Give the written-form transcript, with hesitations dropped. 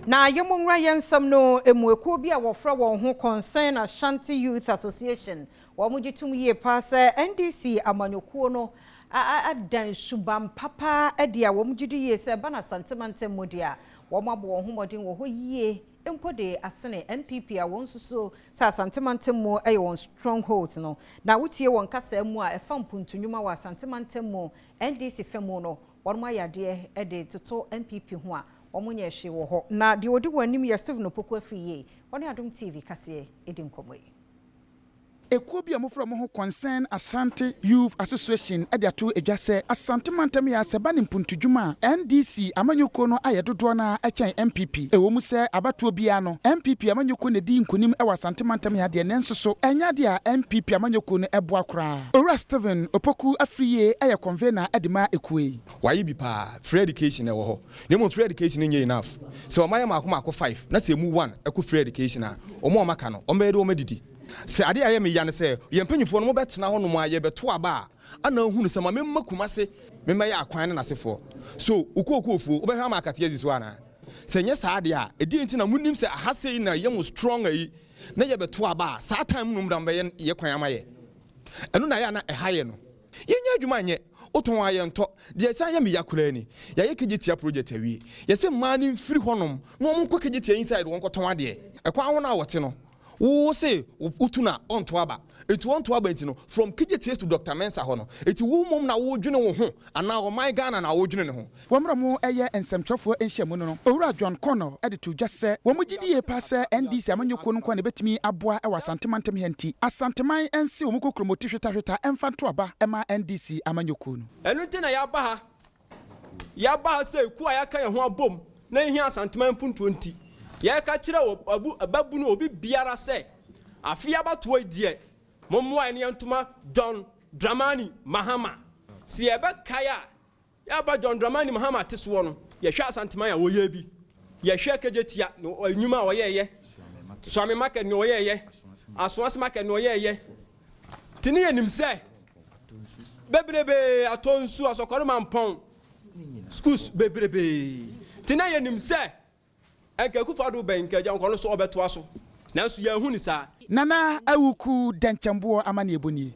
Na yemunra yensam no emuekuo bi a wofra won ho concern Asante Youth Association wo mugitum ye pass NDC amanyokuo no adan subam papa edia wo mugidi ye se bana santimante modia wo mabo wo homodin wo hoyie empode asene MPP a won suso sa santimante mo won strongholds no na wutie won kasa mu a efa mpuntunwuma wa santimante mo NDC femu no won ma yade de toto MPP ho a omunye hwe wo ho na de odi wanim ya Steve no poko afiye woni Adom TV kase edi nkomwe Ekuo bi amofra mo ho concern Asante Youth Association ediato edwase Asante mantem ya seba ne mpuntudwuma NDC amanyoko no ayedodo na achen MPP ewo mu se abatuo bia no MPP amanyoko ne di nkonim ewa Asante mantem ya de nensoso enya de a MPP amanyoko no ebo akra Ora Steven opoku afriye eye convener edima ekuei wayi bi pa free education ewo ho ne mo free education nye enough se o maya mako 5 na se mu 1 eku free education a o mo maka no o mbeede o medidi se ade aye me yane se yempanyifo no mo betena ho no mo aye beto aba ana hunu se ma memmakuma se memma ya akwan na sefo so ukokuofu obehwa ma akatia ziso ana se nye sa ade a edi nti na munim se ahase na ye mo strong ayi na ye beto aba sa time num da mbe ye kwan amaye enu na ya na ehaye no yenya adwuma nye oton aye nto de san ye me yakura ni ya ye kegitia project awie ye se mani mfiri honom no mo nko kegitia inside won ko ton ade ekwan wona wote no wo say utuna onto aba etu onto aba enti no from KGTS to Dr. Mensa ho no eti wo mom na wo dwene wo ho ana o my Ghana na wo dwene ne ho wamra mu eye ensemtrofo enhyemu no owura John Kono editu dwase wo mugidie passe NDC amanyoko no kwa ne betimi aboa e wasantemantam henti asanteman ense wo mukokromoти hweta emfanto aba ema NDC amanyoko no enu nti na ya ba ha say ku ayaka ye ho abom na ehia asanteman puntu nti ye ka kire ababu no obi biara se afia bato adie mommo ene yantuma John Dramani Mahama si ebe kaya ya ba John Dramani Mahama teso no ye hwa asanteman ya woye bi ye hwa kejetia no anyuma woyeye swami market no woyeye aswas market no woyeye tini yenim se bebrebe atonsu asokoro mampon schools bebrebe tini yenim se Akufo-Addo benke ja nkono so obeto aso nanso ya hu ni sa nana awuku danchambo amane eboni